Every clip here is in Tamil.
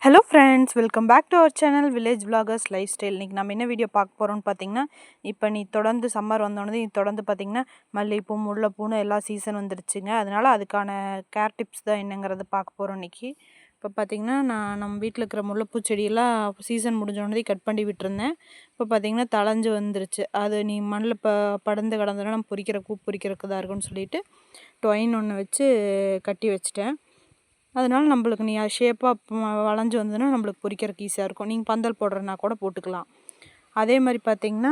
Hello friends, welcome back to our channel village vloggers life style. இன்றைக்கி நம்ம என்ன வீடியோ பார்க்க போகிறோம்னு பார்த்தீங்கன்னா, இப்போ தொடர்ந்து சம்மர் வந்தோடனே தொடர்ந்து பார்த்திங்கன்னா மல்லிகைப்பூ, முல்லைப்பூன்னு எல்லா சீசன் வந்துருச்சுங்க. அதனால் அதுக்கான கேர் டிப்ஸ் தான் என்னங்கிறத பார்க்க போகிறோம் இன்றைக்கி. இப்போ பார்த்திங்கன்னா நம்ம வீட்டில் இருக்கிற முல்லைப்பூ செடியெல்லாம் சீசன் முடிஞ்சோடனே கட் பண்ணி விட்டுருந்தேன். இப்போ பார்த்திங்கன்னா தளைஞ்சு வந்துருச்சு. அது நீ மண்ணில் படர்ந்து கிடந்தோன்னா நம்ம பொறிக்கிறதுக்கு தான் இருக்குன்னு சொல்லிட்டு டொயின் ஒன்று வச்சு கட்டி வச்சிட்டேன். அதனால் நம்மளுக்கு நீ ஷேப்பாக வளைஞ்சு வந்ததுன்னா நம்மளுக்கு பொறிக்கிறதுக்கு ஈஸியாக இருக்கும். நீங்கள் பந்தல் போடுறதுனா கூட போட்டுக்கலாம். அதே மாதிரி பார்த்திங்கன்னா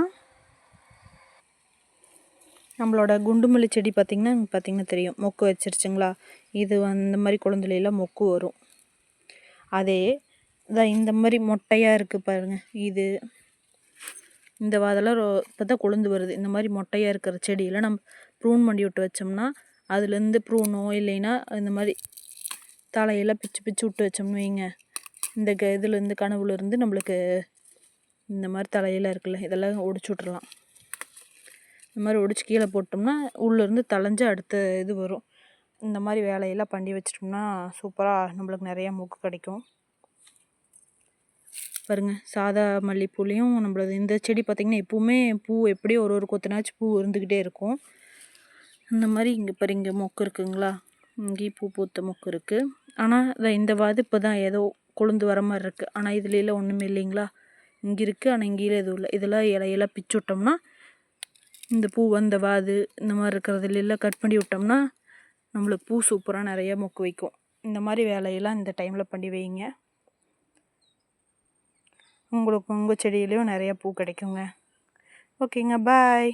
நம்மளோட குண்டுமல்லி செடி பார்த்திங்கன்னா தெரியும், மொக்கு வச்சிருச்சுங்களா. இது இந்த மாதிரி கொழுந்துலையெல்லாம் மொக்கு வரும். அதே இதான் இந்த மாதிரி மொட்டையாக இருக்குது பாருங்கள். இந்த வாதெல்லாம் இப்போ தான் கொழுந்து வருது. இந்த மாதிரி மொட்டையாக இருக்கிற செடியில் நம்ம ப்ரூன் பண்ணி விட்டு வச்சோம்னா அதுலேருந்து ப்ரூனோ இல்லைன்னா இந்த மாதிரி தலையெல்லாம் பிச்சு பிச்சு விட்டு வச்சோம்னு வைங்க, இந்த இதுலேருந்து கனவுலேருந்து நம்மளுக்கு இந்த மாதிரி தலையெல்லாம் இருக்குல்ல, இதெல்லாம் ஒடிச்சு விட்றலாம். இந்த மாதிரி ஒடிச்சு கீழே போட்டோம்னா உள்ளேருந்து தளைஞ்சு அடுத்த இது வரும். இந்த மாதிரி வேலையெல்லாம் பண்ணி வச்சிட்டோம்னா சூப்பராக நம்மளுக்கு நிறையா மூக்கு கிடைக்கும். பாருங்கள், சாதா மல்லிப்பூலேயும் நம்மளது இந்த செடி பார்த்திங்கன்னா எப்போவுமே பூ எப்படியும் ஒரு கொத்தனாச்சும் பூ இருந்துக்கிட்டே இருக்கும். இந்த மாதிரி இங்கே மொக்கு இருக்குங்களா, இங்கேயும் பூ பூத்த மொக்கு இருக்குது. ஆனால் இந்த வாது இப்போ தான் ஏதோ கொழுந்து வர மாதிரி இருக்குது. ஆனால் இதுல ஒன்றுமே இல்லைங்களா, இங்கே இருக்குது. ஆனால் இங்கேயும் எதுவும் இல்லை. இதெல்லாம் இலையெல்லாம் பிச்சு விட்டோம்னா இந்த பூ இந்த வாது இந்த மாதிரி இருக்கிறதுலாம் கட் பண்ணி விட்டோம்னா நம்மளுக்கு பூ சூப்பராக நிறையா மொக்கு வைக்கும். இந்த மாதிரி வேலையெல்லாம் இந்த டைமில் பண்ணி வைங்க. உங்களுக்கு உங்கள் செடியிலையும் நிறையா பூ கிடைக்குங்க. ஓகேங்க, பாய்.